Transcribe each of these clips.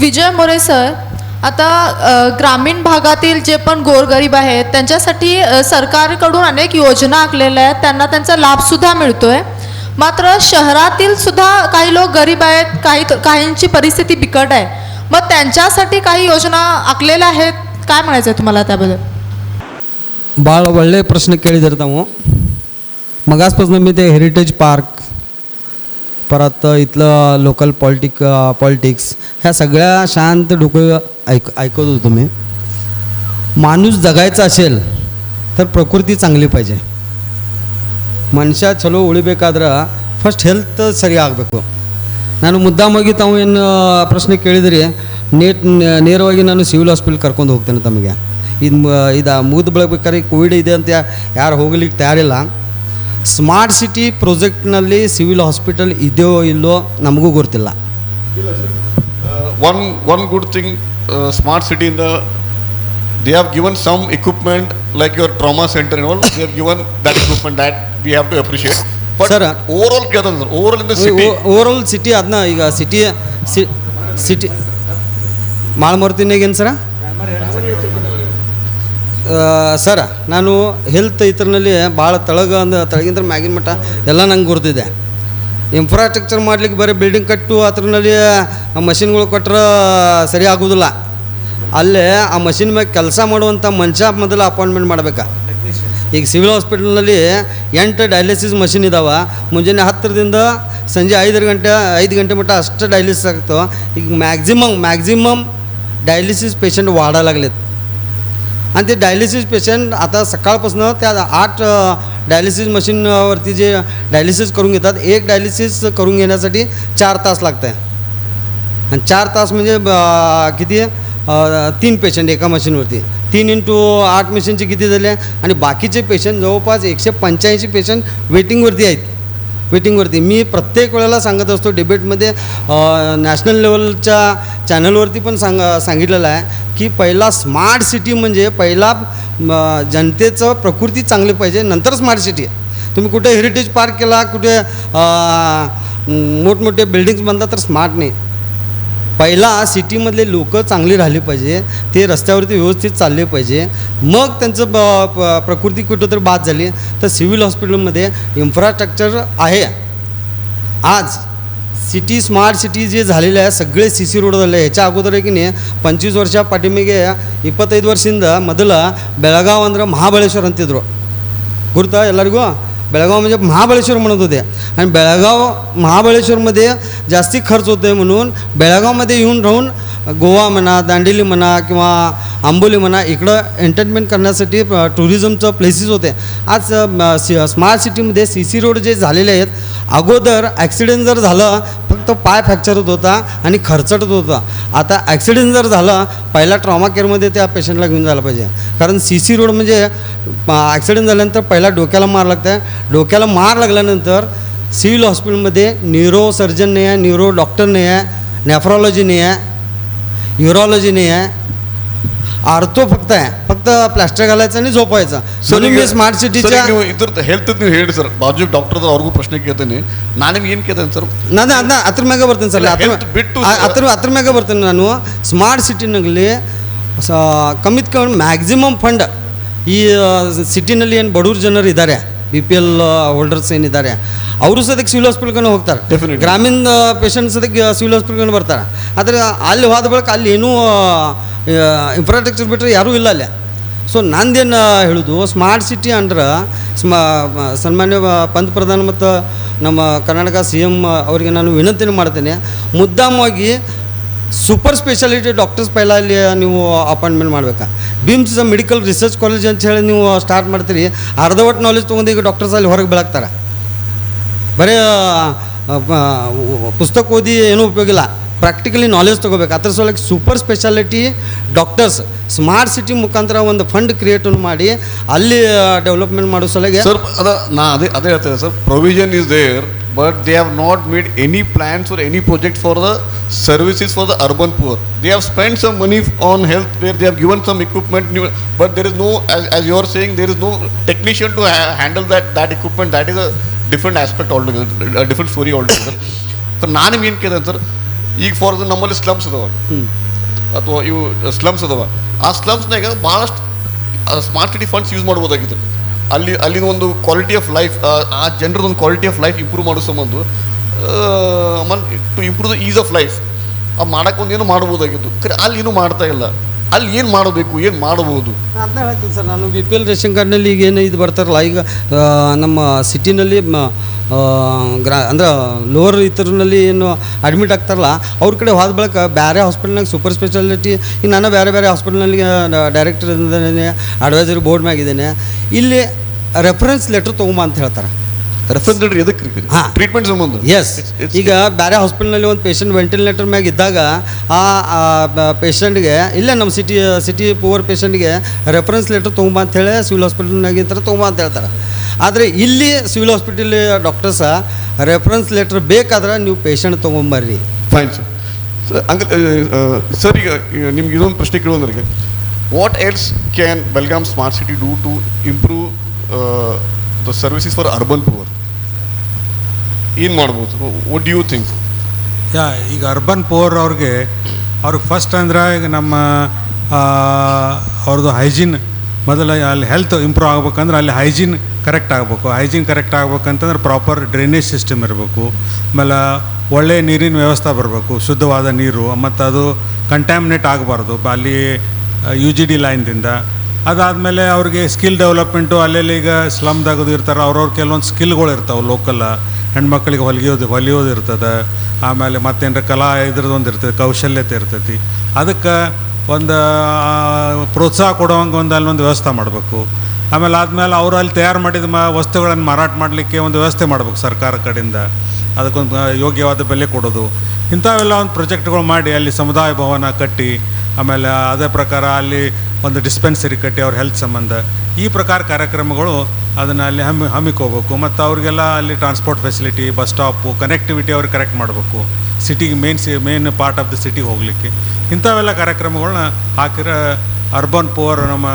विजय मोरे sir, आता ग्रामीण भागातील जे पण गोरगरीब आहेत त्यांच्यासाठी सरकारकडून अनेक योजना आखलेल्या आहेत, त्यांना त्यांचा लाभसुद्धा मिळतो आहे. मात्र शहरातील सुद्धा काही लोक गरीब आहेत, काहींची परिस्थिती बिकट आहे. मग त्यांच्यासाठी काही योजना आखलेल्या आहेत, काय म्हणायचं आहे तुम्हाला त्याबद्दल? ಭಾಳ ಒಳ್ಳೆಯ ಪ್ರಶ್ನೆ ಕೇಳಿದಿರಿ ತಾವು. मगासपासून मी ते हेरिटेज पार्क परत इथलं लोकल पॉलिटिक्स ह्या सगळ्या शांत डोकं ऐकत होतो मी. माणूस जगायचा असेल तर प्रकृती चांगली पाहिजे. ಮನುಷ್ಯ ಚಲೋ ಉಳಿಬೇಕಾದ್ರೆ ಫಸ್ಟ್ ಹೆಲ್ತ್ ಸರಿ ಆಗಬೇಕು. ನಾನು ಮುದ್ದಾಮಾಗಿ ತಾವು ಏನು ಪ್ರಶ್ನೆ ಕೇಳಿದಿರಿ, ನೇರವಾಗಿ ನಾನು ಸಿವಿಲ್ ಹಾಸ್ಪಿಟಲ್ ಕರ್ಕೊಂಡು ಹೋಗ್ತೇನೆ ತಮಗೆ. ಇದು ಮುಗಿದು ಬೆಳಬೇಕಾದ್ರೆ ಕೋವಿಡ್ ಇದೆ ಅಂತ ಯಾರು ಹೋಗ್ಲಿಕ್ಕೆ ತಯಾರಿಲ್ಲ. ಸ್ಮಾರ್ಟ್ ಸಿಟಿ ಪ್ರಾಜೆಕ್ಟ್ನಲ್ಲಿ ಸಿವಿಲ್ ಹಾಸ್ಪಿಟಲ್ ಇದೆಯೋ ಇಲ್ಲೋ ನಮಗೂ ಗೊತ್ತಿಲ್ಲ. One good thing, smart city in the, they have given some equipment like your trauma center and all. They have given that equipment that we have to appreciate. But Sir, overall in the city, overall city ಅದನ್ನ ಈಗ city ಮಾಳ್ಮರ್ತಿನಾಗೇನು ಸರ ನಾನು health ಇದರಲ್ಲಿ ಭಾಳ ತಳಗಿಂದ ಮ್ಯಾಗಿನ ಮಟ್ಟ ಎಲ್ಲ ನಂಗೆ ಗುರ್ತಿದೆ. Infrastructure ಮಾಡ್ಲಿಕ್ಕೆ ಬರೀ ಬಿಲ್ಡಿಂಗ್ ಕಟ್ಟು ಅದರಲ್ಲಿ ಮಷಿನ್ಗಳು ಕೊಟ್ಟರೆ ಸರಿ ಆಗೋದಿಲ್ಲ. ಅಲ್ಲೇ ಆ ಮಷಿನ್ ಮ್ಯಾಗ ಕೆಲಸ ಮಾಡುವಂಥ ಮನುಷ್ಯ ಮೊದಲು ಅಪಾಯಿಂಟ್ಮೆಂಟ್ ಮಾಡಬೇಕಾ. ಈಗ ಸಿವಿಲ್ ಹಾಸ್ಪಿಟಲ್ನಲ್ಲಿ 8 ಡಯಾಲಿಸಿಸ್ ಮಷಿನ್ ಇದ್ದಾವೆ. ಮುಂಜಾನೆ 10ರಿಂದ ಸಂಜೆ 5 ಗಂಟೆ ಮಟ್ಟ ಅಷ್ಟು ಡಯಾಲಿಸಿಸ್ ಆಗ್ತಾವೆ. ಈಗ मॅक्झिमम डायलिसिस पेशंट वाढायला लागलेत. आणि ते डायलिसिस पेशंट आता सकाळपासून त्या 8 डायलिसिस मशीनवरती जे डायलिसिस करून घेतात, एक डायलिसिस करून घेण्यासाठी 4 तास लागत आहे. आणि 4 तास म्हणजे किती 3 पेशंट एका मशीनवरती. 3 × 8 मशीनचे किती झाले. आणि बाकीचे पेशंट जवळपास 185 पेशंट वेटिंगवरती आहेत. मी प्रत्येक वेळेला सांगत असतो डिबेटमध्ये, नॅशनल लेवलच्या चॅनलवरती पण सांगितलेलं आहे की पहिला स्मार्ट सिटी म्हणजे पहिला जनतेचं प्रकृती चांगली पाहिजे, नंतर स्मार्ट सिटी आहे. तुम्ही कुठे हेरिटेज पार्क केला, कुठे मोठमोठे बिल्डिंग्स बांधला तर स्मार्ट नाही. पहिला सिटीमधले लोक चांगली राहिली पाहिजे, ते रस्त्यावरती व्यवस्थित चालले पाहिजे. मग त्यांचं प्रकृती कुठं तर बाद झाली तर सिव्हिल हॉस्पिटलमध्ये इन्फ्रास्ट्रक्चर आहे. आज सिटी स्मार्ट सिटी जे झालेले आहे सगळे CC रोड झाले. ह्याच्या अगोदर आहे की नाही 25 ವರ್ಷ ಪಾಟಿಮಿಗೆ 25 ವರ್ಷದಿಂದ ಮೊದಲು ಬೆಳಗಾವ್ ಅಂದ್ರೆ ಮಹಾಬಳೇಶ್ವರ ಅಂತಿದ್ರು. ಗುರ್ತಾ ಎಲ್ಲರಿಗೂ? बेळगाव म्हणजे महाबळेश्वर म्हणत होते. आणि महाबळेश्वरमध्ये जास्ती खर्च होतो म्हणून बेळगावमध्ये येऊन राहून गोवा म्हणा, दांडेली म्हणा किंवा आंबोली म्हणा इकडं एंटरटेनमेंट करण्यासाठी टुरिझमचं प्लेसेस होते. आज स्मार्ट सिटीमध्ये CC रोड जे झालेले आहेत, अगोदर ॲक्सिडेंट जर झालं फक्त पाय फ्रॅक्चर होत होता आणि खर्चट होत होता. आता ॲक्सिडेंट जर झालं पहिला ट्रॉमा केअरमध्ये त्या पेशंटला घेऊन जायला पाहिजे. कारण CC रोड म्हणजे ॲक्सिडेंट झाल्यानंतर पहिला डोक्याला मार लागतं. डोक्याला मार लागल्यानंतर सिव्हिल हॉस्पिटलमध्ये न्यूरो सर्जन नाही आहे, न्यूरो डॉक्टर नाही आहे, नेफ्रॉलॉजी नाही आहे, यूरोलॉजी नाही आहे, आर्थो फक्त आहे. फक्त प्लास्टर घालायचं आणि झोपायचं. म्हणून मी ಸ್ಮಾರ್ಟ್ ಸಿಟಿच्या ಇದ್ರ ಹೆಲ್ತ್ ನೀವು ಹೇಳಿ ಸರ್, ಬಾಜು ಡಾಕ್ಟರ್ ಅವ್ರಿಗೂ ಪ್ರಶ್ನೆ ಕೇಳ್ತೇನೆ. ನಾನೇನು ಏನು ಕೇಳ್ತೇನೆ ಸರ್, ನಾನು ಅದ್ರ ಮ್ಯಾಗ ಬರ್ತೇನೆ ಸರ್. ಅದ್ರ ಮ್ಯಾಗ ಬರ್ತೇನೆ ನಾನು. ಸ್ಮಾರ್ಟ್ ಸಿಟಿನಲ್ಲಿ ಕಮ್ಮಿತ್ ಕಮ್ಮಿ ಮ್ಯಾಕ್ಸಿಮಮ್ ಫಂಡ್ ಈ ಸಿಟಿನಲ್ಲಿ ಏನು ಬಡವ್ರ ಜನರು ಇದ್ದಾರೆ, BPL ಹೋಲ್ಡರ್ಸ್ ಏನಿದ್ದಾರೆ ಅವರು ಸದ್ಯಕ್ಕೆ ಸಿವಿಲ್ ಹಾಸ್ಪಿಟಲ್ಗೆ ಹೋಗ್ತಾರೆ. ಗ್ರಾಮೀಣ ಪೇಷಂಟ್ ಸದ್ಯಕ್ಕೆ ಸಿವಿಲ್ ಹಾಸ್ಪಿಟಲ್ಗೆ ಬರ್ತಾರೆ. ಆದರೆ ಅಲ್ಲಿ ಹೋದ ಬಳಿಕ ಅಲ್ಲಿ ಏನೂ ಇನ್ಫ್ರಾಸ್ಟ್ರಕ್ಚರ್ ಬಿಟ್ಟರೆ ಯಾರೂ ಇಲ್ಲ ಅಲ್ಲೇ. ಸೊ ನಂದೇನು ಹೇಳೋದು, ಸ್ಮಾರ್ಟ್ ಸಿಟಿ ಅಂದ್ರೆ ಸನ್ಮಾನ್ಯ ಪಂತಪ್ರಧಾನ ಮತ್ತು ನಮ್ಮ ಕರ್ನಾಟಕ CM ಅವರಿಗೆ ನಾನು ವಿನಂತಿಯನ್ನು ಮಾಡ್ತೇನೆ, ಮುದ್ದಾಮವಾಗಿ ಸೂಪರ್ ಸ್ಪೆಷಾಲಿಟಿ ಡಾಕ್ಟರ್ಸ್ ಪೈಲ ಅಲ್ಲಿ ನೀವು ಅಪಾಯಿಂಟ್ಮೆಂಟ್ ಮಾಡಬೇಕಾ. ಬಿಮ್ಸ್ ಮೆಡಿಕಲ್ ರಿಸರ್ಚ್ ಕಾಲೇಜ್ ಅಂತ ಹೇಳಿ ನೀವು ಸ್ಟಾರ್ಟ್ ಮಾಡ್ತೀರಿ, ಅರ್ಧ ಒಟ್ಟು ನಾಲೆಜ್ ತೊಗೊಂಡು ಈಗ ಡಾಕ್ಟರ್ಸ್ ಅಲ್ಲಿ ಹೊರಗೆ ಬೆಳಗ್ತಾರೆ. ಬರೀ ಪುಸ್ತಕ ಓದಿ ಏನೂ ಉಪಯೋಗ ಇಲ್ಲ, ಪ್ರಾಕ್ಟಿಕಲಿ ನಾಲೆಜ್ ತೊಗೋಬೇಕು. ಅದ್ರ ಸಲುವಾಗಿ super speciality doctors smart city ಮುಖಾಂತರ ಒಂದು ಫಂಡ್ ಕ್ರಿಯೇಟನ್ನು ಮಾಡಿ ಅಲ್ಲಿ ಡೆವಲಪ್ಮೆಂಟ್ ಮಾಡೋ ಸಲುವಾಗಿ ಸರ್ ಅದೇ ಹೇಳ್ತೇನೆ sir. Provision is there, but they have not made any plans or any project for the services for the urban poor. They have spent some money on health where they have given some equipment, but there is no, as you are saying, there is no technician to handle that equipment. That is a different aspect altogether, a different story altogether. So ನಾನು ಏನು ಕೇಳಿದೆ sir, ಈಗ for example ನಮ್ಮಲ್ಲಿ slums ಅದಾವ ಅಥವಾ ಇವು slums ಅದಾವ, ಆ ಸ್ಲಮ್ಸ್ನಾಗ ಭಾಳಷ್ಟು ಸ್ಮಾರ್ಟ್ ಸಿಟಿ ಫಂಡ್ಸ್ ಯೂಸ್ ಮಾಡ್ಬೋದಾಗಿತ್ತು. ಅಲ್ಲಿನ ಒಂದು ಕ್ವಾಲಿಟಿ ಆಫ್ ಲೈಫ್, ಆ ಜನರದೊಂದು ಕ್ವಾಲಿಟಿ ಆಫ್ ಲೈಫ್ ಇಂಪ್ರೂವ್ ಮಾಡೋ ಸಂಬಂಧ to improve the ease of life ಮಾಡೋಕ್ಕೆ ಒಂದೇನು ಮಾಡ್ಬೋದಾಗಿತ್ತು. ಅಲ್ಲಿ ಏನೂ ಮಾಡ್ತಾ ಇಲ್ಲ. ಅಲ್ಲಿ ಏನು ಮಾಡಬೇಕು, ಏನು ಮಾಡಬಹುದು? ಅದನ್ನ ಹೇಳ್ತೀನಿ ಸರ್, ನಾನು ಬಿ ಪಿ ಎಲ್ ರೇಷನ್ ಕಾರ್ಡ್ನಲ್ಲಿ ಈಗ ಏನು ಇದು ಬರ್ತಾರಲ್ಲ, ಈಗ ನಮ್ಮ ಸಿಟಿನಲ್ಲಿ ಅಂದ್ರೆ ಲೋವರ್ ಇತರಲ್ಲಿ ಏನು ಅಡ್ಮಿಟ್ ಆಗ್ತಾರಲ್ಲ, ಅವ್ರ ಕಡೆ ಹೋದ ಬಳಿಕ ಬೇರೆ ಹಾಸ್ಪಿಟಲ್ನಾಗ ಸೂಪರ್ ಸ್ಪೆಷಾಲಿಟಿ, ಈಗ ನಾನು ಬೇರೆ ಬೇರೆ ಹಾಸ್ಪಿಟಲ್ನಲ್ಲಿ ಡೈರೆಕ್ಟರ್ ಇದ್ದೇನೆ, ಅಡ್ವೈಸರಿ ಬೋರ್ಡ್ ಮ್ಯಾಗಿದ್ದೇನೆ. ಇಲ್ಲಿ ರೆಫರೆನ್ಸ್ ಲೆಟ್ರ್ ತೊಗೊಂಬ ಅಂತ ಹೇಳ್ತಾರೆ. ರೆಫರೆನ್ಸ್ ಲೆಟರ್ ಎದಕ್ಕೆ? ಹಾಂ, ಟ್ರೀಟ್ಮೆಂಟ್ ಸಂಬಂಧ. ಎಸ್. ಈಗ ಬೇರೆ ಹಾಸ್ಪಿಟಲ್ನಲ್ಲಿ ಒಂದು ಪೇಷಂಟ್ ವೆಂಟಿಲೇಟರ್ ಮ್ಯಾಗ ಇದ್ದಾಗ ಆ ಪೇಷಂಟ್ಗೆ ಇಲ್ಲೇ ನಮ್ಮ ಸಿಟಿ ಪೂವರ್ ಪೇಷಂಟ್ಗೆ ರೆಫರೆನ್ಸ್ ಲೆಟರ್ ತೊಗೊಂಬ ಅಂತೇಳಿ ಸಿವಿಲ್ ಹಾಸ್ಪಿಟಲ್ನಾಗ ಇರ್ತಾರೆ, ತೊಗೊಂಬ ಅಂತ ಹೇಳ್ತಾರೆ. ಆದರೆ ಇಲ್ಲಿ civil hospital doctors reference letter ಬೇಕಾದ್ರೆ ನೀವು ಪೇಷಂಟ್ ತೊಗೊಂಬರ್ರಿ. Fine sir. ಸರ್ ಈಗ ನಿಮ್ಗೆ ಇದೊಂದು ಪ್ರಶ್ನೆ ಕೇಳೋದ್ರಿಗೆ, what else can Belgaum smart city do to improve the services for urban poor? ಏನು ಮಾಡ್ಬೋದು? What do you think? ಈಗ ಅರ್ಬನ್ ಪೋರ್ ಅವ್ರಿಗೆ ಫಸ್ಟ್ ಅಂದ್ರೆ ಈಗ ನಮ್ಮ ಅವ್ರದ್ದು ಹೈಜೀನ್ ಮೊದಲು ಅಲ್ಲಿ ಹೆಲ್ತ್ ಇಂಪ್ರೂವ್ ಆಗ್ಬೇಕಂದ್ರೆ ಅಲ್ಲಿ ಹೈಜೀನ್ ಕರೆಕ್ಟ್ ಆಗಬೇಕು. ಹೈಜೀನ್ ಕರೆಕ್ಟ್ ಆಗ್ಬೇಕಂತಂದ್ರೆ ಪ್ರಾಪರ್ ಡ್ರೈನೇಜ್ ಸಿಸ್ಟಮ್ ಇರಬೇಕು, ಆಮೇಲೆ ಒಳ್ಳೆಯ ನೀರಿನ ವ್ಯವಸ್ಥೆ ಬರಬೇಕು, ಶುದ್ಧವಾದ ನೀರು, ಮತ್ತು ಅದು ಕಂಟ್ಯಾಮಿನೇಟ್ ಆಗಬಾರ್ದು ಅಲ್ಲಿ UGD ಲೈನ್ದಿಂದ. ಅದಾದಮೇಲೆ ಅವ್ರಿಗೆ ಸ್ಕಿಲ್ ಡೆವಲಪ್ಮೆಂಟು, ಅಲ್ಲೆಲ್ಲಿ ಈಗ ಸ್ಲಮ್ದಾಗೋದು ಇರ್ತಾರೆ, ಅವ್ರವ್ರ ಕೆಲವೊಂದು ಸ್ಕಿಲ್ಗಳು ಇರ್ತಾವೆ ಲೋಕಲ್. ಹೆಣ್ಮಕ್ಳಿಗೆ ಹೊಲಿಯೋದು ಇರ್ತದೆ, ಆಮೇಲೆ ಮತ್ತೇನರ ಕಲಾ ಇದ್ರದ್ದೊಂದು ಇರ್ತದೆ, ಕೌಶಲ್ಯತೆ ಇರ್ತೈತಿ. ಅದಕ್ಕೆ ಒಂದು ಪ್ರೋತ್ಸಾಹ ಕೊಡೋವಂಗೆ ಅಲ್ಲೊಂದು ವ್ಯವಸ್ಥೆ ಮಾಡಬೇಕು. ಆಮೇಲೆ ಅವರು ಅಲ್ಲಿ ತಯಾರು ಮಾಡಿದ ವಸ್ತುಗಳನ್ನು ಮಾರಾಟ ಮಾಡಲಿಕ್ಕೆ ಒಂದು ವ್ಯವಸ್ಥೆ ಮಾಡಬೇಕು ಸರ್ಕಾರ ಕಡೆಯಿಂದ, ಅದಕ್ಕೊಂದು ಯೋಗ್ಯವಾದ ಬೆಲೆ ಕೊಡೋದು. ಇಂಥವೆಲ್ಲ ಒಂದು ಪ್ರಾಜೆಕ್ಟ್ಗಳು ಮಾಡಿ ಅಲ್ಲಿ ಸಮುದಾಯ ಭವನ ಕಟ್ಟಿ, ಆಮೇಲೆ ಅದೇ ಪ್ರಕಾರ ಅಲ್ಲಿ ಒಂದು ಡಿಸ್ಪೆನ್ಸರಿ ಕಟ್ಟಿ ಅವ್ರ ಹೆಲ್ತ್ ಸಂಬಂಧ ಈ ಪ್ರಕಾರ ಕಾರ್ಯಕ್ರಮಗಳು ಅದನ್ನು ಅಲ್ಲಿ ಹಮ್ಮಿಕೋಬೇಕು. ಮತ್ತು ಅವ್ರಿಗೆಲ್ಲ ಅಲ್ಲಿ transport facility, bus stop, connectivity ಅವ್ರಿಗೆ ಕರೆಕ್ಟ್ ಮಾಡಬೇಕು, ಸಿಟಿಗೆ ಮೇನ್ ಪಾರ್ಟ್ ಆಫ್ ದ ಸಿಟಿಗೆ ಹೋಗಲಿಕ್ಕೆ. ಇಂಥವೆಲ್ಲ ಕಾರ್ಯಕ್ರಮಗಳನ್ನ ಹಾಕಿದ್ರೆ ಅರ್ಬನ್ ಪೂವರ್ ನಮ್ಮ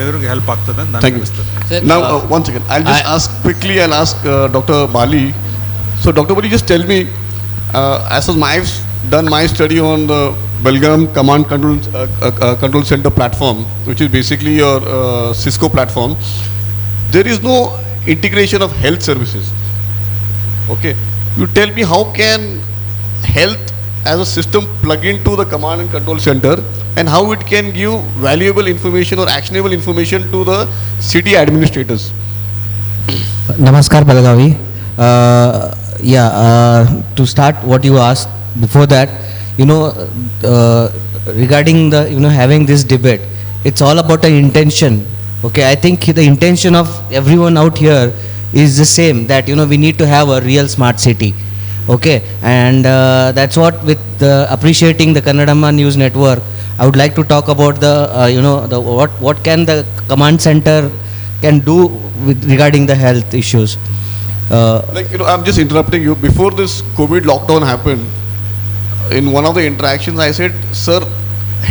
ಎದುರಿಗೆ ಹೆಲ್ಪ್ ಆಗ್ತದೆ ಅಂತ ನನಗೆ ಅನಿಸ್ತದೆ. Now, one second. I'll just ask Dr. Bali. So, Dr. Bali, just tell me, as I've done my study on the Belgaum Command Control Center platform, which is basically your Cisco platform, there is no integration of health services. Okay, you tell me how can health as a system plug into the Command and Control Center, and how it can give valuable information or actionable information to the city administrators. Namaskar Balagavi. To start what you asked before that, regarding the having this debate, it's all about the intention. Okay, I think the intention of everyone out here is the same, that we need to have a real smart city. Okay, and that's what with appreciating the Kannadamma News Network, I would like to talk about what can the command center can do regarding the health issues. I'm just interrupting you. Before this COVID lockdown happened, in one of the interactions I said, sir,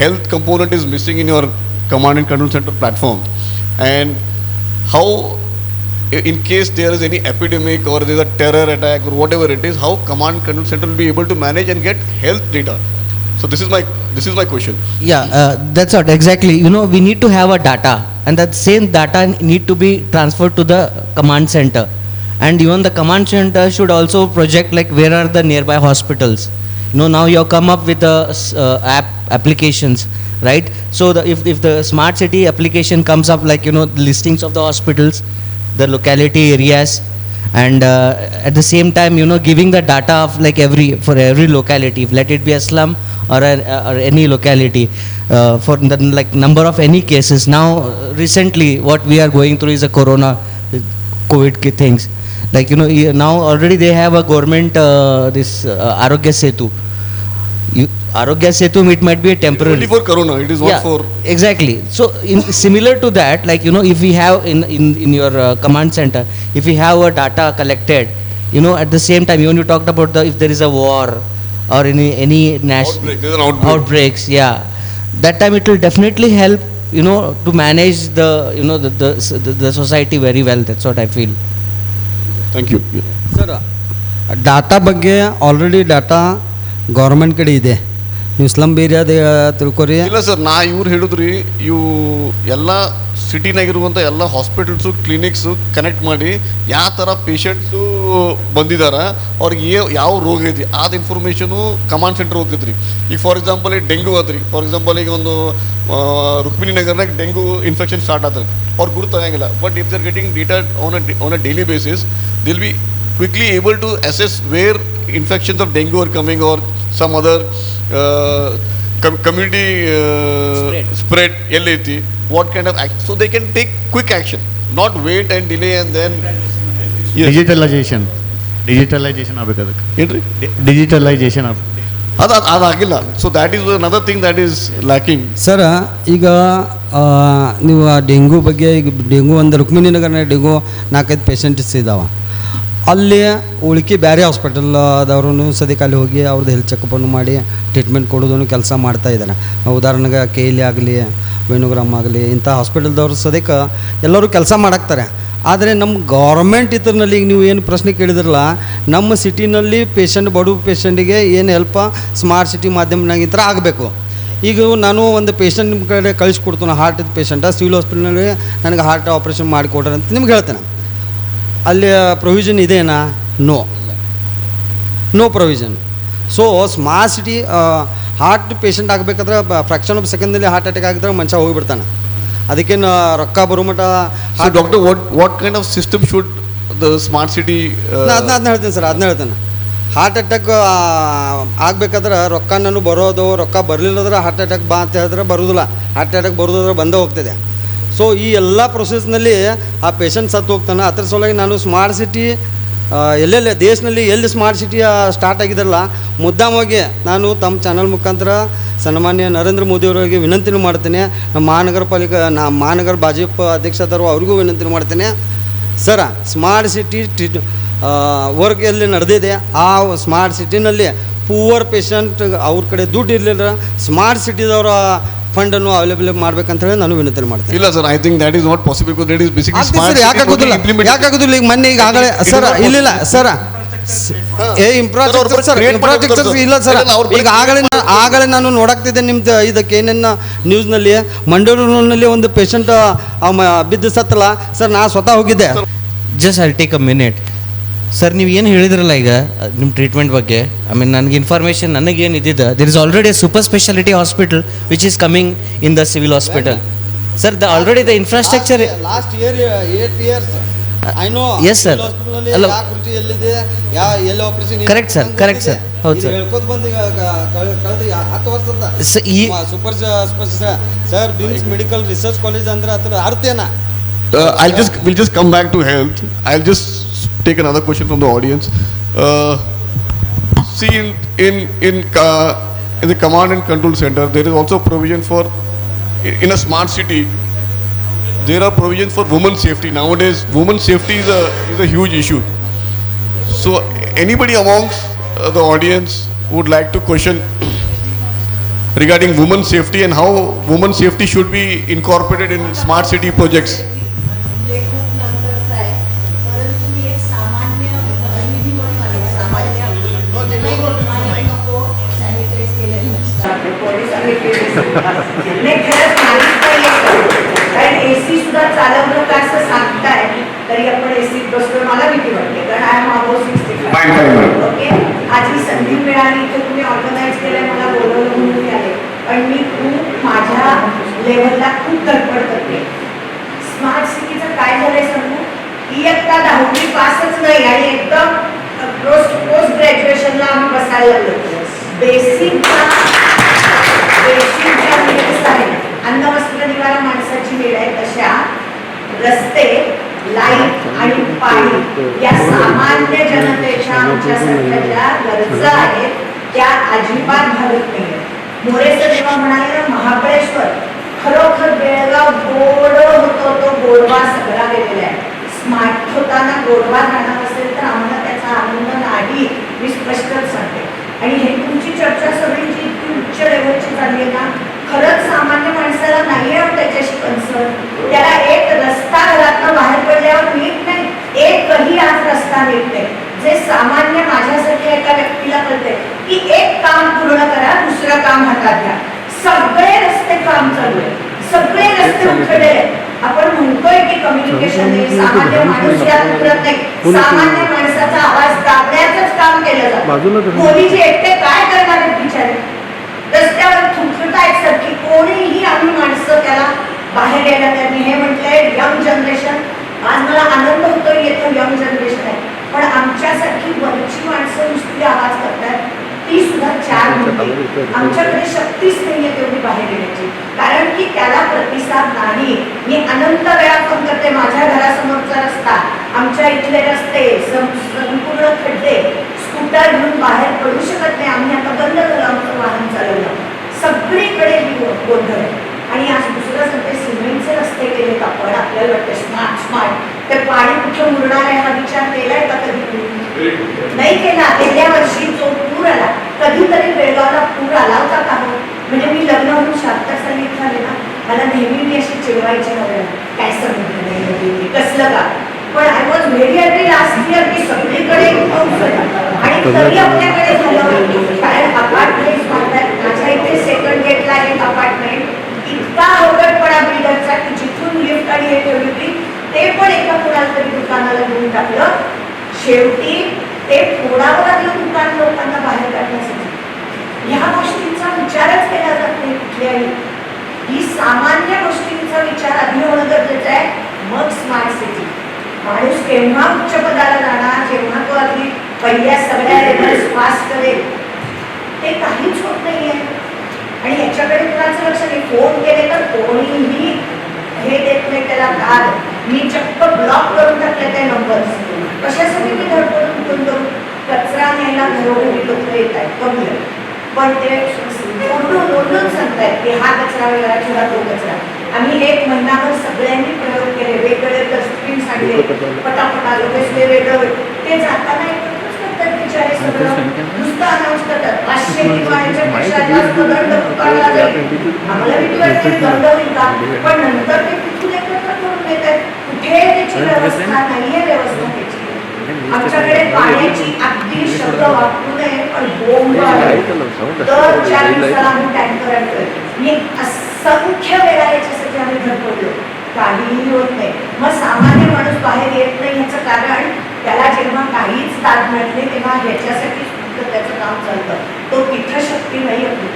health component is missing in your Command and Control Center platform, and how in case there is any epidemic or there is a terror attack or whatever it is, how Command and Control Center will be able to manage and get health data. So this is my question. That's what exactly. We need to have a data, and that same data need to be transferred to the command center, and even the command center should also project like where are the nearby hospitals. Now you have come up with the applications, right? So if the smart city application comes up, like the listings of the hospitals, the locality areas, and at the same time giving the data of like for every locality, let it be a slum or any locality, for the like number of any cases. Now recently what we are going through is a COVID things, like now already they have a government this Arogya Setu. Arogya Setu, it might be a temporary. Only for Corona, it is not for. Exactly. So similar to that, like if we have in your command center, if we have a data collected, at the same time, when you talked about if there is a war or any national outbreaks, that time it will definitely help to manage the society very well. That's what I feel. Thank you. Sir, data ಬಗ್ಗೆ already data government ಕಡೆ ಇದೆ. ನೀವು slum ಏರಿಯಾದ ತಿಳ್ಕೊರಿ. ಇಲ್ಲ sir, ನಾ ಇವ್ರು ಹೇಳಿದ್ರಿ, ಇವು ಎಲ್ಲ ಸಿಟಿನಾಗಿರುವಂಥ ಎಲ್ಲ ಹಾಸ್ಪಿಟಲ್ಸು ಕ್ಲಿನಿಕ್ಸು ಕನೆಕ್ಟ್ ಮಾಡಿ ಯಾವ ಥರ ಪೇಷಂಟ್ಸು ಬಂದಿದ್ದಾರೆ, ಅವ್ರಿಗೆ ಯಾವ ರೋಗ ಐತಿ ಆದ ಇನ್ಫಾರ್ಮೇಷನು ಕಮಾಂಡ್ ಸೆಂಟರ್ ಹೋಗಿದ್ರಿ. ಈಗ ಫಾರ್ ಎಕ್ಸಾಂಪಲ್ ಈಗ ಡೆಂಗು ಆದ್ರಿ, ಫಾರ್ ಎಕ್ಸಾಂಪಲ್ ಈಗ ಒಂದು ರುಕ್ಮಿಣಿ ನಗರ್ನಾಗ ಡೆಂಗು ಇನ್ಫೆಕ್ಷನ್ ಸ್ಟಾರ್ಟ್ ಆಗ್ತದೆ, ಅವ್ರು ಗುರುತಾಗಂಗಿಲ್ಲ. But if they're getting data on a daily basis, they'll be quickly able to assess where infections of dengue are coming or some other community spread elliti, what kind of act, so they can take quick action, not wait and delay and then digitalisation ಆಗಬೇಕು. ಅದಕ್ಕೆ ಏನ್ರಿ digitalisation ಅದಾಗಿಲ್ಲ. So that is another thing that is lacking. Sir ಈಗ ನೀವು ಆ dengue ಬಗ್ಗೆ, ಈಗ dengue ಒಂದು ರುಕ್ಮಿಣಿ ನಗರ್ನಾಗ ಡೆಂಗು 4-5 ಪೇಷಂಟ್ಸ್ ಇದ್ದಾವೆ. ಅಲ್ಲಿ ಉಳ್ಕಿ ಬೇರೆ ಹಾಸ್ಪಿಟಲ್ದವ್ರೂ ಸದ್ಯಕ್ಕೆ ಅಲ್ಲಿ ಹೋಗಿ ಅವ್ರದ್ದು ಹೆಲ್ತ್ ಚೆಕಪ್ಪನ್ನು ಮಾಡಿ ಟ್ರೀಟ್ಮೆಂಟ್ ಕೊಡೋದನ್ನು ಕೆಲಸ ಮಾಡ್ತಾ ಇದ್ದಾರೆ. ಉದಾಹರಣೆಗೆ KLE ಆಗಲಿ, ವೇಣುಗ್ರಾಮ್ ಆಗಲಿ, ಇಂಥ ಹಾಸ್ಪಿಟಲ್ದವ್ರು ಸದ್ಯಕ್ಕೆ ಎಲ್ಲರೂ ಕೆಲಸ ಮಾಡಾಕ್ತಾರೆ. ಆದರೆ ನಮ್ಮ ಗೌರ್ಮೆಂಟ್ ಇದರಲ್ಲಿ ಈಗ ನೀವು ಏನು ಪ್ರಶ್ನೆ ಕೇಳಿದ್ರಲ್ಲ, ನಮ್ಮ ಸಿಟಿನಲ್ಲಿ ಬಡವ ಪೇಷಂಟಿಗೆ ಏನು ಹೆಲ್ಪ ಸ್ಮಾರ್ಟ್ ಸಿಟಿ ಮಾಧ್ಯಮನಾಗಿಂತ ಆಗಬೇಕು. ಈಗ ನಾನು ಒಂದು ಪೇಷಂಟ್ ನಿಮ್ಮ ಕಡೆ ಕಳಿಸ್ಕೊಡ್ತೀನಿ, ಹಾರ್ಟ್ ಪೇಷಂಟ ಸಿವಿಲ್ ಹಾಸ್ಪಿಟಲ್ನಲ್ಲಿ ನನಗೆ ಹಾರ್ಟ್ ಆಪ್ರೇಷನ್ ಮಾಡಿಕೊಡ್ರಿ ಅಂತ ನಿಮ್ಗೆ ಹೇಳ್ತೇನೆ. ಅಲ್ಲಿ ಪ್ರೊವಿಷನ್ ಇದೆನಾ? No provision. So smart city heart patient ಆಗಬೇಕಾದ್ರೆ ಫ್ರಾಕ್ಷನ್ ಆಫ್ ಸೆಕೆಂಡ್ನಲ್ಲಿ ಹಾರ್ಟ್ ಅಟ್ಯಾಕ್ ಆಗಿದ್ರೆ ಮನುಷ್ಯ ಹೋಗಿಬಿಡ್ತಾನೆ. ಅದಕ್ಕೇನು ರೊಕ್ಕ ಬರೋ ಮಟ್ಟ. Doctor, what kind of system should the smart city? ಅದನ್ನ ಹೇಳ್ತೇನೆ ಸರ್, ಅದನ್ನ ಹೇಳ್ತೇನೆ. ಹಾರ್ಟ್ ಅಟ್ಯಾಕ್ ಆಗಬೇಕಾದ್ರೆ ರೊಕ್ಕನೂ ಬರೋದು, ರೊಕ್ಕ ಬರಲಿಲ್ಲದ್ರೆ ಹಾರ್ಟ್ ಅಟ್ಯಾಕ್ ಬಾ ಅಂತ ಹೇಳಿದ್ರೆ ಬರೋದಿಲ್ಲ. ಹಾರ್ಟ್ ಅಟ್ಯಾಕ್ ಬರೋದಾದ್ರೆ ಬಂದೇ ಹೋಗ್ತದೆ. ಸೊ ಈ ಎಲ್ಲ ಪ್ರೊಸೆಸ್ನಲ್ಲಿ ಆ ಪೇಷಂಟ್ ಸತ್ತು ಹೋಗ್ತಾನೆ. ಅದ್ರ ಸಲುವಾಗಿ ನಾನು ಸ್ಮಾರ್ಟ್ ಸಿಟಿ ಎಲ್ಲೆಲ್ಲಿ ದೇಶದಲ್ಲಿ ಎಲ್ಲಿ ಸ್ಮಾರ್ಟ್ ಸಿಟಿ ಸ್ಟಾರ್ಟ್ ಆಗಿದ್ರಲ್ಲ, ಮುದ್ದಾಮವಾಗಿ ನಾನು ತಮ್ಮ ಚಾನಲ್ ಮುಖಾಂತರ ಸನ್ಮಾನ್ಯ ನರೇಂದ್ರ ಮೋದಿಯವರಿಗೆ ವಿನಂತಿನೂ ಮಾಡ್ತೇನೆ. ನಮ್ಮ ಮಹಾನಗರ ಭಾಜಪ ಅಧ್ಯಕ್ಷರಾದರು ಅವ್ರಿಗೂ ವಿನಂತಿ ಮಾಡ್ತೇನೆ. ಸರ, ಸ್ಮಾರ್ಟ್ ಸಿಟಿ ವರ್ಕ್ ಎಲ್ಲಿ ನಡೆದಿದೆ, ಆ ಸ್ಮಾರ್ಟ್ ಸಿಟಿನಲ್ಲಿ ಪೂವರ್ ಪೇಷಂಟ್ ಅವ್ರ ಕಡೆ ದುಡ್ಡು ಇರಲಿಲ್ಲ, ಸ್ಮಾರ್ಟ್ ಸಿಟಿದವರ ಫಂಡನ್ನು ಅವೈಲೇಬಲ್ ಮಾಡ್ಬೇಕಂತ ಹೇಳಿ ನಾನು ವಿನಂತಿ ಮಾಡ್ತೇನೆ. ಇಲ್ಲ sir, I think that is not possible because that is basically smart city. ಯಾಕಾಗೋದಿಲ್ಲ? ಈಗ ಮೊನ್ನೆ ಈಗ ಆಗಲೇ ಸರ್, ಇಲ್ಲ ಸರ್, ಇನ್ಫ್ರಾಸ್ಟ್ರಕ್ಚರ್ ಇಲ್ಲ ಸರ್. ಈಗ ಆಗಲೇ ನಾನು ನೋಡಾಕ್ತಿದ್ದೆ ನಿಮ್ದು ಇದಕ್ಕೆ ಏನೇನು ನ್ಯೂಸ್ನಲ್ಲಿ, ಮಂಗಳೂರಿನಲ್ಲಿ ಒಂದು ಪೇಷಂಟ್ ಬಿದ್ದು ಸತ್ತಲ್ಲ ಸರ್, ನಾ ಸ್ವತಃ ಹೋಗಿದ್ದೆ. Just I'll take a minute sir. ನೀವು ಏನು ಹೇಳಿದ್ರಲ್ಲ ಈಗ ನಿಮ್ಮ ಟ್ರೀಟ್ಮೆಂಟ್ ಬಗ್ಗೆ, ಐ ಮೀನ್ ನನಗೆ ಇನ್ಫಾರ್ಮೇಷನ್ ನನಗೇನು ಇದ್ದಿದ್ದು, there is already a super speciality hospital which is coming in the civil hospital sir. Already the infrastructure last year 8 years I know. Yes, sir. ಅಲ್ಲ, ಎಲ್ಲಿದೆ, ಎಲ್ಲಿ operation. Correct sir, correct sir, ಹೌದು sir. ಹೇಳ್ಕೊತ ಬಂದು ಕಳೆದ 10 ವರ್ಷದ super sir BIMS medical research college ಅಂದ್ರೆ ಅದ್ರ ಅರ್ಥ ಏನ? We'll just come back to health. I'll just take another question from the audience. See, in the command and control center, there is also provision for, in a smart city, there are provisions for women's safety. Nowadays, women's safety is a huge issue. So, anybody amongst the audience would like to question regarding women's safety and how women's safety should be incorporated in smart city projects? नाही, खरंच माहीत नाहीये कारण AC सुद्धा चालवणं का असं सांगताय तरी आपण AC बसलो, मला भीती वाटते कारण आय एम अबाउट 65. ओके, आज ही संधी मिळाली तर तुम्ही ऑर्गनाईज केलंय, मला बोलवलं म्हणून मी आले. पण मी खूप माझ्या लेवलला खूप धडपड करते. स्मार्ट सिटीचं काय झालंय सांगू, इयत्ता 10वी पासच नाही आणि एकदम पोस्ट ग्रॅज्युएशनला आम्ही बसायला लागलो. बेसिकच्या अन्न वस्त्र निवारा माणसाची वेळ आहे, तशा रस्ते, लाईट आणि पाणी या सामान्य जनतेच्या आमच्यासारख्या ज्या गरजा आहेत त्या अजिबात भागत नाही. मोरे सर जेव्हा म्हणाले ना महाबळेश्वर, खरोखर बेळगाव गोड होतो, तो गोडवा सगळा गेलेला आहे. स्मार्ट होताना गोडवा राहणार असेल तर आम्हाला त्याचा आनंद नाही, मी स्पष्टच सांगते. आणि हे तुमची चर्चा सगळी जी इतकी उच्च लेवलची चालली आहे ना, खरंच सामान्य माणसाला नाही आहे त्याच्याशी कन्सर्न. त्याला एक रस्ता घरातनं बाहेर पडल्यावर नीट नाही, एकही आज रस्ता नीट नाही. जे सामान्य माझ्यासाठी एका व्यक्तीला कळते की एक काम पूर्ण करा, दुसरं काम हातात घ्या. सगळे रस्ते काम चालू आहे, सगळे रस्ते उखडले आहेत. आपण म्हणतोय की कम्युनिकेशन नाही, सामान्य माणूस यात उतरत नाही. सामान्य माणसाचा आवाज दाबण्याचंच काम केलं जातं. मोदीजी एकटे काय करणार आहेत बिचारे? रस्त्यावर थुंकतायत सारखी कोणीही आम्ही माणसं त्याला बाहेर यायला. त्यांनी हे म्हटलंय यंग जनरेशन. आज मला आनंद होतोय येतो यंग जनरेशन आहे, पण आमच्यासारखी वरची माणसं नुसती आवाज करतात, ती सुद्धा 4 म्हणते. आमच्याकडे शक्तीच नाहीये तेवढी बाहेर येण्याची, कारण की त्याला प्रतिसाद नाही. मी अनंत वेळा फोन करते, माझ्या घरासमोरचा रस्ता, आमच्या इथले रस्ते संपूर्ण खड्डे, स्कूटर घेऊन बाहेर पडू शकत नाही. आम्ही आता बंद केलं आमचं वाहन चालवलं. सगळीकडे गोंधळ आहे. आणि आज दुसरं सांगते, सिमेंटचे रस्ते केलेत आपण, आपल्याला वाटतं स्मार्ट. ते पाणी कुठं मुरणार आहे हा विचार केलाय का कधी? नाही केला. गेल्या वर्षी जो पूर आला, कधीतरी बेळगावला पूर आला होता का? म्हणजे मी लग्न होऊन 76 साली इथं आले ना, मला नेहमी मी अशी चिडवायची हवे, काय समजलं नाही कसलं का. पण I was very happy last year की सगळीकडे पाऊस होता आणि तरी आपल्याकडे झालं. कारण अपार्टमेंट बांधतात. माझ्या इथे सेकंड गेटला एक अपार्टमेंट, इतका अवघडपणा बिल्डरचा की जिथून लिफ्ट आणि हे ठेवली होती ते पण एका कोणाला तरी दुकानाला घेऊन टाकलं. शेवटी ते फोडावं लागलं दुकान लोकांना बाहेर काढण्यासाठी. ह्या गोष्टींचा विचारच केला जात नाही कुठल्याही. ही सामान्य गोष्टींचा विचार आधी होणं गरजेचं आहे, मग स्मार्ट सिटी. माणूस केव्हा उच्च पदाला जाणार, जेव्हा तो अगदी पहिल्या सगळ्या लेवल्स पास करेल. ते काहीच होत नाहीये. आणि याच्याकडे कुणाचं लक्ष नाही. फोन केले तर कोणीही हे देत नाही त्याला कार्ड. मी चक्क ब्लॉक करून टाकले ते नंबर्स. कशासाठी मी धडपडून करून कचरा न्यायला घरोघरी लोक येत आहेत बघलं, पण ते ओरडून सांगतायत की हा कचरा वेगळा किंवा तो कचरा. आम्ही 1 महिनाभर सगळ्यांनी प्रयोग केले, वेगवेगळे डस्टबिन आणले, पटापटा लोक वेगळं. ते जाताना एकत्रच करतात बिचारे सगळं, नुसतं अनाऊन्स करतात 500 किंवा याच्यापेक्षा जास्त दंड पुकारला जाईल. आम्हाला भीती वाटते दंड होईल का, पण नंतर ते तिथून एकत्र करून देतात. कुठे त्याची व्यवस्था नाहीये, व्यवस्था त्याची. आमच्याकडे पाण्याची अगदी शब्द वापरू नये, पण बोंब दर 4 दिवसाला आम्ही टँकर आणतोय. मी असंख्य वेळा याच्यासाठी आम्ही धडपडलो, काहीही होत नाही. मग सामान्य माणूस बाहेर येत नाही ह्याचं कारण, त्याला जेव्हा काहीच दाद मिळत नाही तेव्हा ह्याच्यासाठी त्याचं काम चालतं. तो पीठशक्ती नाही आपली.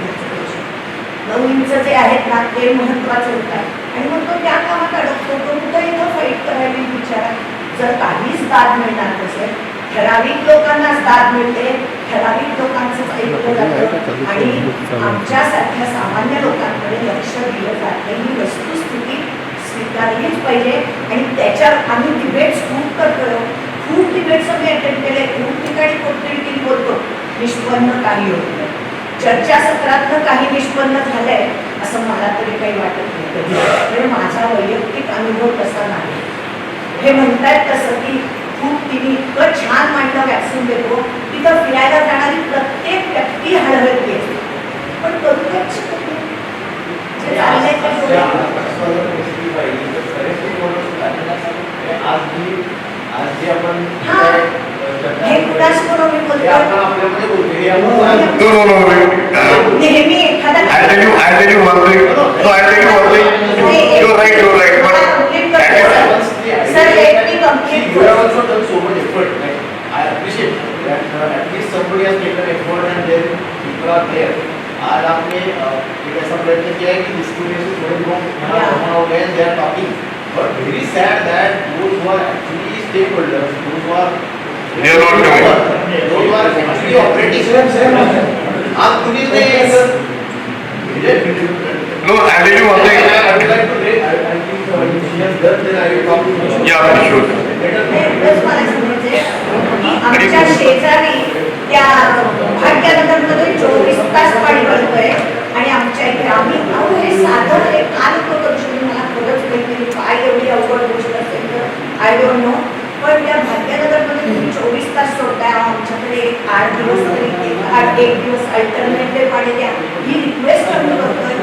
9 इंच जे आहेत ना ते महत्वाचं होतं आणि मग तो त्या कामात अडकतो. तो कुठं इथं फाईट करायला विचारा. जर काहीच दाद मिळणार नसेल, ठराविक लोकांनाच दाद मिळते, ठराविक लोकांचंच ऐकलं जातं आणि आमच्यासारख्या सामान्य लोकांकडे लक्ष दिलं जात नाही. ही वस्तुस्थिती स्वीकारलीच पाहिजे. आणि त्याच्यावर आम्ही डिबेट्स खूप करतो, खूप डिबेट्स आम्ही अटेंड केले, खूप ठिकाणी कोणती बोलतो, निष्पन्न काही होत नाही. चर्चासत्रातनं काही निष्पन्न झालंय असं मला तरी काही वाटत नाही. म्हणजे माझा वैयक्तिक अनुभव तसा नाही. हे म्हणतात तसं की खूप तिने इतकं छान मांडलं वॅक्सिन देतो, तिथं फिरायला जाणारी प्रत्येक व्यक्ती हळहळती आहे, पण करू काय शकत नाही. जे चाललंय ते हे कुणाच म्हणून मी बोलतो. नेहमी एखादा सर एक मी कंप्लीट आज आपने एक ऐसा प्रयत्न किया है कि डिस्क्रिमिनेशन थोड़े लोग हो गए they are talking, but very sad that those who are actually stake holders, those who are They are not coming. Those who are actually operating आज पुलिस ने No, I'll tell you one thing. I would like to raise, I think she has done, then I will talk to her. Yeah, sure. आमच्या शेजारी त्या भाग्यनगरमध्ये 24 तास पाणी पडतंय आणि आमच्या इथे आम्ही हे साधन आहे काल तो करू शकतो. मला खरंच काहीतरी काय एवढी अवघड गोष्ट असेल तर आय डोंट नो, पण त्या भाग्यनगरमध्ये तुम्ही 24 तास सोडताय. आमच्याकडे 8 दिवस तरी 1 दिवस अल्टरनेटिव्ह पाणी द्या ही रिक्वेस्ट आम्ही करतोय.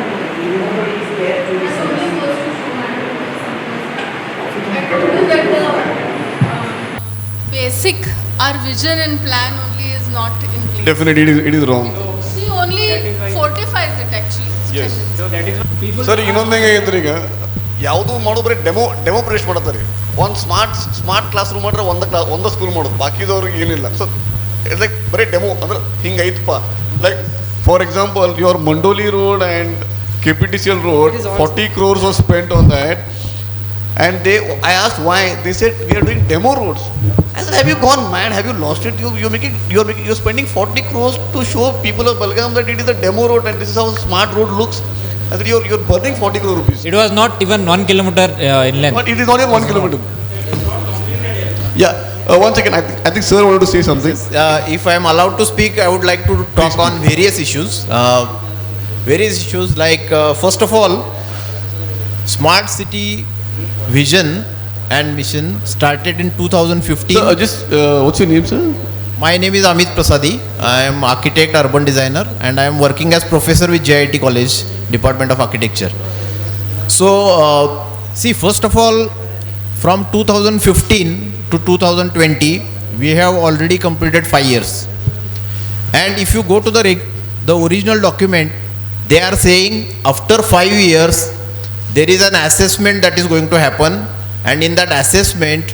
Basic, our vision and plan only is not in place. definitely it is wrong. She only fortifies it actually. Yes. Sir ಇನ್ನೊಂದು ಹೆಂಗೆ ಐತ್ರಿ ಈಗ ಯಾವುದು ಮಾಡೋದು ಬರೀ ಡೆಮೋ ಪ್ರೆಸ್ ಮಾಡತ್ತಾರೆ ಒಂದು ಸ್ಮಾರ್ಟ್ ಕ್ಲಾಸ್ ರೂಮ್ ಮಾಡ್ರೆ ಒಂದು ಸ್ಕೂಲ್ ಮಾಡೋದು ಬಾಕಿದವ್ರಿಗೆ ಏನಿಲ್ಲ ಸೊ ಲೈಕ್ ಬರೀ ಡೆಮೋ ಅಂದ್ರೆ ಹಿಂಗೆ ಐತಪ್ಪ like for example your Mandoli road and KPTCL road 40 crores was spent on that and I asked why. They said we are doing demo roads. I said, have you gone mad? Have you lost it? You're spending 40 crores to show people of Belgaum that it is a demo road and this is how a smart road looks. I said, you're burning 40 crore rupees. It was not even 1 kilometer in length. But it is not even 1 kilometer. Yeah. One second. I think sir wanted to say something. If I am allowed to speak, I would like to talk on various issues. Various issues like, first of all, smart city vision and mission started in 2015. Sir, what's your name, sir? My name is Amit Prasadi. I am architect, urban designer, and I am working as professor with JIT College, Department of Architecture. So, see, first of all, from 2015 to 2020, we have already completed 5 years. And if you go to the original document, they are saying after 5 years, there is an assessment that is going to happen, and in that assessment,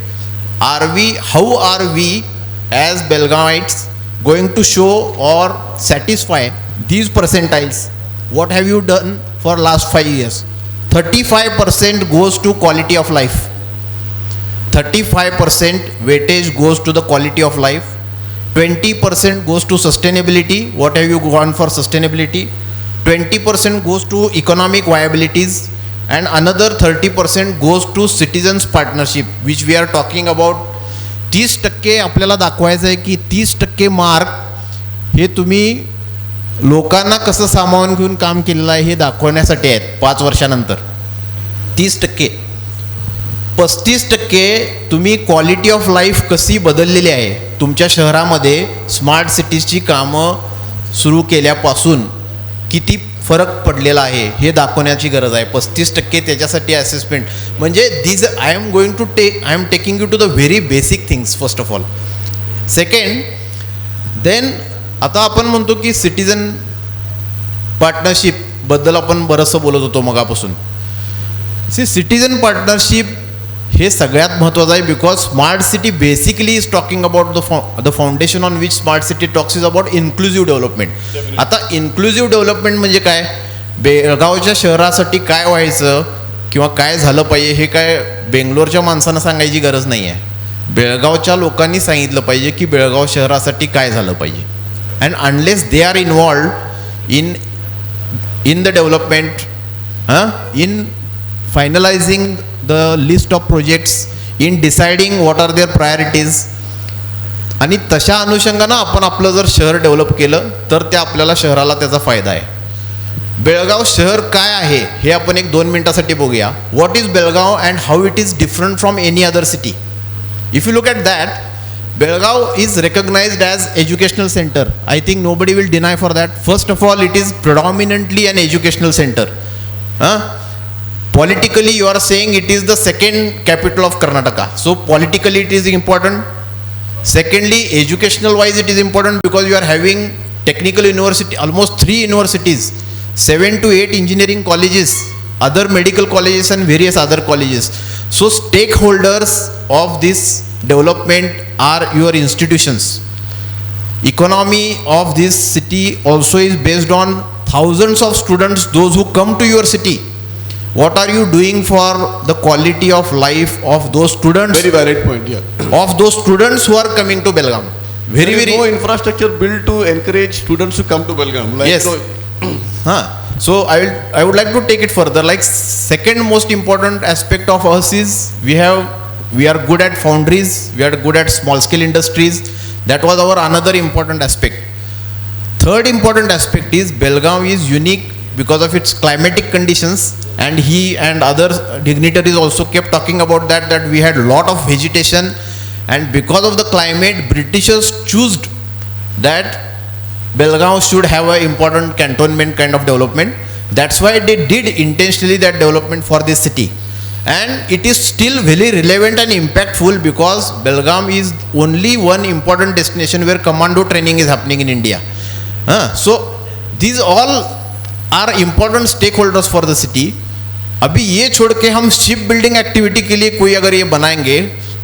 how are we as Belgamites going to show or satisfy these percentiles? What have you done for last 5 years? 35% goes to quality of life. 35% weightage goes to the quality of life. 20% goes to sustainability. What have you gone for sustainability? 20% goes to economic viabilities, and another 30% goes to citizens partnership, which we are talking about. 30% आपल्याला दाखवायचं आहे की 30% mark हे तुम्ही लोकांना कसं सामावून घेऊन काम केलेलं आहे हे दाखवण्यासाठी आहेत 5 वर्षानंतर. 30%. 35% तुम्ही क्वालिटी ऑफ लाईफ कशी बदललेली आहे तुमच्या शहरामध्ये स्मार्ट सिटीजची कामं सुरू केल्यापासून किती फरक पडलेला आहे हे दाखवण्याची गरज आहे. 35% त्याच्यासाठी असेसमेंट म्हणजे I am taking you to the very basic things first of all. Second, then आता आपण म्हणतो की सिटीजन पार्टनरशिपबद्दल आपण बरंचसं बोलत होतो मगापासून. सिटीजन पार्टनरशिप हे सगळ्यात महत्त्वाचं आहे because smart city basically is talking about the foundation on which smart city talks is about inclusive development. आता इन्क्लुझिव्ह डेव्हलपमेंट म्हणजे काय? बेळगावच्या शहरासाठी काय व्हायचं किंवा काय झालं पाहिजे हे काय बेंगलोरच्या माणसांना सांगायची गरज नाही आहे. बेळगावच्या लोकांनी सांगितलं पाहिजे की बेळगाव शहरासाठी काय झालं पाहिजे. And unless they are involved in the development, in finalising the list of projects, in deciding what are their priorities, आणि तशा अनुषंगानं आपण आपलं जर शहर डेव्हलप केलं तर त्या आपल्याला शहराला त्याचा फायदा आहे. बेळगाव शहर काय आहे हे आपण 1-2 मिनिटासाठी बघूया. What is Belgaum and how it is different from any other city. If you look at that, Belgaum is recognized as educational center. I think nobody will deny for that. First of all, it is predominantly an educational center. Politically, you are saying it is the second capital of Karnataka. So politically, it is important. Secondly, educational wise, it is important because you are having technical university, almost 3 universities, 7 to 8 engineering colleges, other medical colleges, and various other colleges. So stakeholders of this development are your institutions. Economy of this city also is based on thousands of students, those who come to your city. What are you doing for the quality of life of those students? Very valid point, yeah. Of those students who are coming to Belgaum. There is no infrastructure built to encourage students to come to Belgaum. Like yes. So I would like to take it further. Like second most important aspect of us is we are good at foundries, we are good at small scale industries. That was our another important aspect. Third important aspect is Belgaum is unique because of its climatic conditions, and he and other dignitaries also kept talking about that we had lot of vegetation, and because of the climate, Britishers chose that Belgaum should have an important cantonment kind of development. That's why they did intentionally that development for this city. and it is still very relevant and impactful because Belgaum is only one important destination where commando training is happening in India. So these all are important stakeholders for the city. अभी ये छोड़ के हम ship building activity के लिए कोई अगर ये बनाएंगे,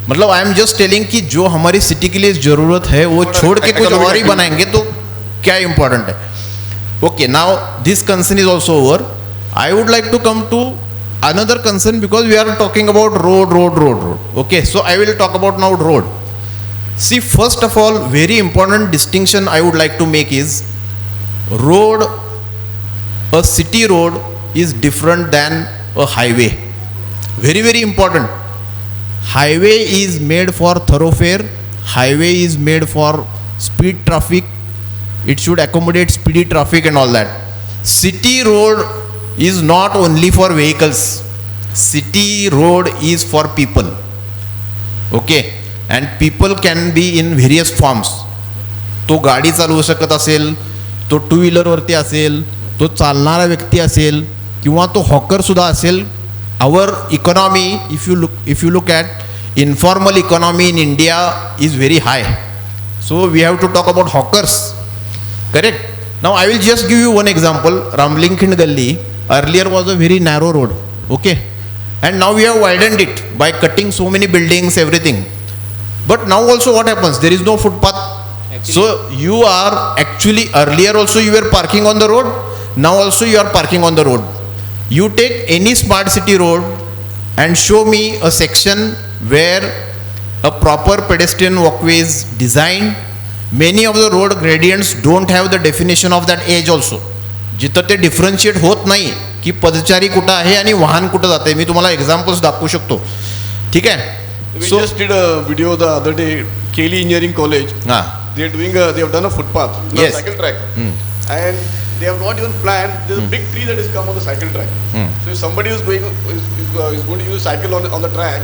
मतलब आई एम जस्ट टेलिंग कि जो हमारी सिटी के लिए ज़रूरत है वो छोड़ के कुछ और ही बनाएंगे तो क्या इम्पोर्टेंट है. Okay, now this concern is also over. I would like to come to another concern because we are talking about road. Okay, so I will talk about now road. See, first of all, very important distinction I would like to make is road, a city road is different than a highway. Very, very important. Highway is made for thoroughfare. Highway is made for speed traffic. It should accommodate speedy traffic and all that. City road is not only for vehicles. City road is for people. Okay, and people can be in various forms. तो गाडी चालवू शकत असेल, तो to व्हीलरवरती असेल, तो चालणारा व्यक्ती असेल, किंवा तो हॉकर सुद्धा असेल. Our economy, if you look at informal economy in India is very high. So we have to talk about hawkers. Correct? Now I will just give you one example. Ramlinkind Gully earlier was a very narrow road, okay, and now we have widened it by cutting so many buildings, everything. But now also what happens, there is no footpath. So you are actually, earlier also you were parking on the road, now also you are parking on the road. You take any smart city road and show me a section where a proper pedestrian walkway is designed. Many of the road gradients don't have the definition of that edge also. जिथं ते differentiate होत नाही की पदचारी कुठं आहे आणि वाहन कुठं जाते. मी तुम्हाला एक्झाम्पल्स दाखवू शकतो. ठीक आहे. We just did a video the other day, Kelly Engineering College. They have done a footpath, Yes. cycle track, and they have not even planned. There's a big tree that has come on the cycle track. So if somebody is going to use cycle on the track,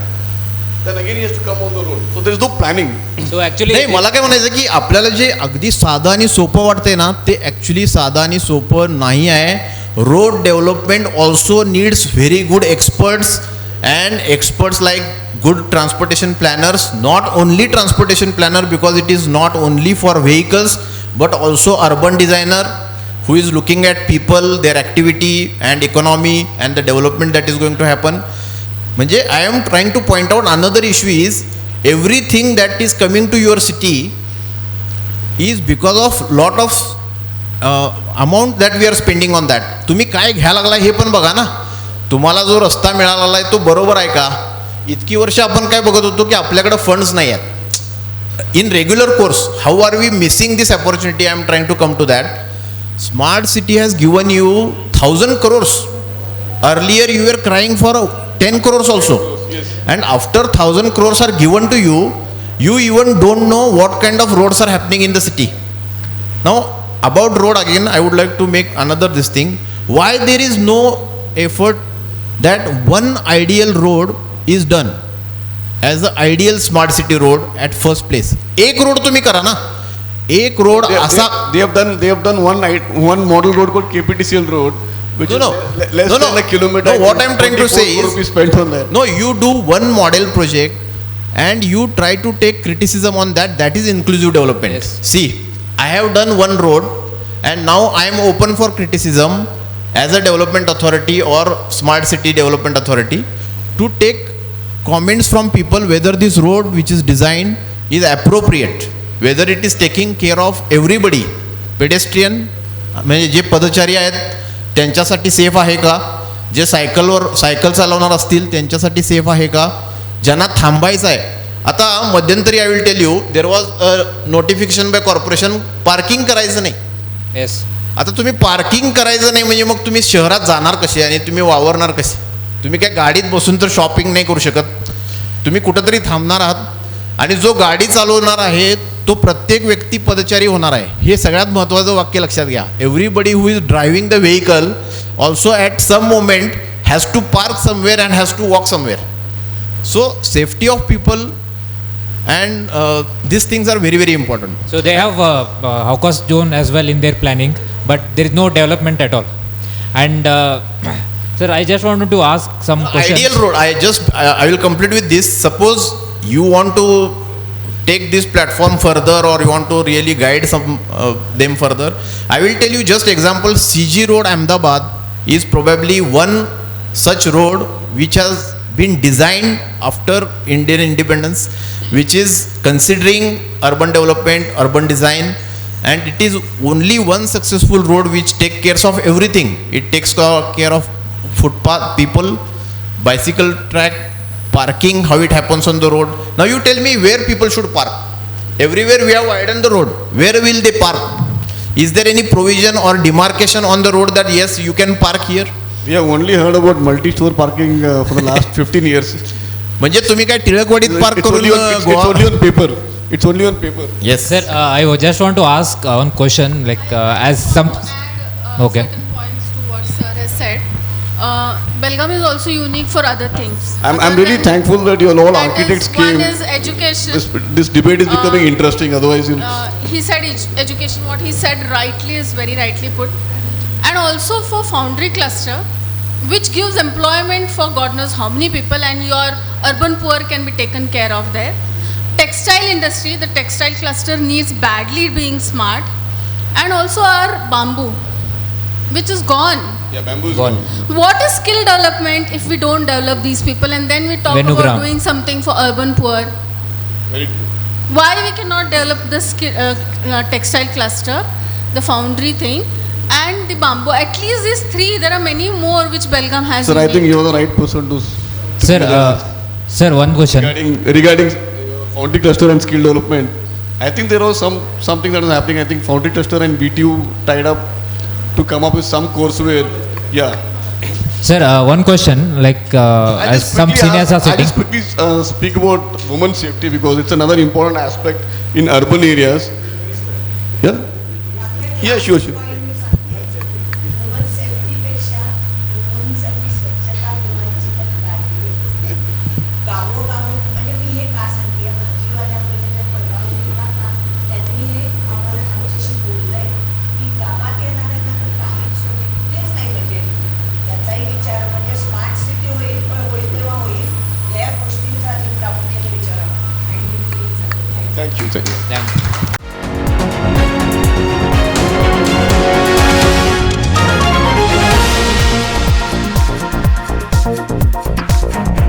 then again he has to come on the road. So there is no planning. So actually, नाही, मला काय म्हणायचं की आपल्याला जे अगदी साधं आणि सोपं वाटतंय ना, ते ॲक्च्युली साधं आणि सोपं नाही आहे. Road development also needs very good experts, and experts like good transportation planners, not only transportation planner because it is not only for vehicles but also urban designer who is looking at people, their activity and economy and the development that is going to happen. म्हणजे I am trying to point out another issue is everything that is coming to your city is because of lot of amount that we are spending on that. तुम्ही काय घ्यायला लागला हे पण बघा ना. तुम्हाला जो रस्ता मिळालेला आहे तो बरोबर आहे का? इतकी वर्ष आपण काय बघत होतो की आपल्याकडे फंड्स नाही आहेत. In regular course how are we missing this opportunity? I am trying to come to that. Smart city has given you 1000 crores. Earlier you are crying for 10 crores also, and after 1000 crores are given to you, you even don't know what kind of roads are happening in the city. Now about road again I would like to make another this thing, why there is no effort that one ideal road is done as the ideal smart city road at first place. एक road तुम्ही करा ना, एक road असा. They have done one model road called KPTCL road, which is less than a kilometer. No, what I am trying to say is, spent on that. No, you do one model project and you try to take criticism on that. That is inclusive development. Yes. See, I have done one road and now I am open for criticism as a development authority or smart city development authority to take comments from people whether this road which is designed is appropriate, whether it is taking care of everybody. Pedestrian म्हणजे जे पदचारी आहेत त्यांच्यासाठी safe आहे का, जे cycle चालवणार असतील त्यांच्यासाठी safe आहे का, ज्यांना थांबायचं आहे. आता मध्यंतरी I will tell you, there was a notification by corporation, parking करायचं नाही. yes. आता तुम्ही पार्किंग करायचं नाही म्हणजे मग तुम्ही शहरात जाणार कसे आणि तुम्ही वावरणार कसे? तुम्ही काय गाडीत बसून तर शॉपिंग नाही करू शकत. तुम्ही कुठंतरी थांबणार आहात आणि जो गाडी चालवणार आहे तो प्रत्येक व्यक्ती पदचारी होणार आहे. हे सगळ्यात महत्त्वाचं वाक्य लक्षात घ्या. Everybody who is driving the vehicle also at some moment has to park somewhere and has to walk somewhere. So safety of people and these things are very, very important. So they have Hawkers zone as well in their planning, but there is no development at all. And Sir, I just wanted to ask some questions. Ideal road. I will complete with this. Suppose you want to take this platform further, or you want to really guide them further. I will tell you just example. CG Road, Ahmedabad is probably one such road which has been designed after Indian independence, which is considering urban development, urban design, and it is only one successful road which takes care of everything. It takes care of footpath, people, bicycle track, parking, how it happens on the road. Now you tell me where people should park. Everywhere we have widened the road. Where will they park? Is there any provision or demarcation on the road that yes, you can park here? We have only heard about multi-store parking for the last 15 years. म्हणजे तुम्ही काय टिळकवाडीत park It's करून only on paper. It's only on paper. Yes. Sir, I just want to ask one question, like as some. Okay. Certain points to what sir has said. Belgaum is also unique for other things. I'm really thankful that you all architects came. One is education. This debate is becoming interesting. Otherwise, He said education. What he said rightly is very rightly put. And also for Foundry cluster, which gives employment for God knows how many people, and your urban poor can be taken care of there. Textile industry, the textile cluster needs badly being smart, and also our bamboo, which is gone. yeah, bamboo is Gone. What is skill development if we don't develop these people, and then we talk Venugram. about doing something for urban poor? very true. Why we cannot develop the textile cluster, the foundry thing, and the bamboo? At least these three. There are many more which Belgaum has. Sir, I think unique. you are the right person to. Sir, one question. Regarding foundry cluster and skill development, I think there was something that was happening. I think foundry cluster and BTU tied up to come up with some courseware. Yeah. Sir, one question. Like as some seniors are I sitting. just quickly speak about women's safety because it's another important aspect in urban areas. Yeah. Yeah, sure. Woman सेफ्टीपेक्षा वुमनसाठी स्वच्छता गुणांची पण काळजी घेतली. गावोगाव म्हणजे मी हे का सांगते, भाजीवाल्यापर्यंत पडगाव किंवा का त्यांनी हे आम्हाला आमच्याशी बोललंय की गावात येणाऱ्यांना तर काहीच म्हणजे कुठेच नाही, म्हणजे याचाही विचार म्हणजे स्मार्ट सिटी होईल, पण होईल तेव्हा होईल या गोष्टींचा अधिक प्रामुख्याने विचार Thank you. Thank you.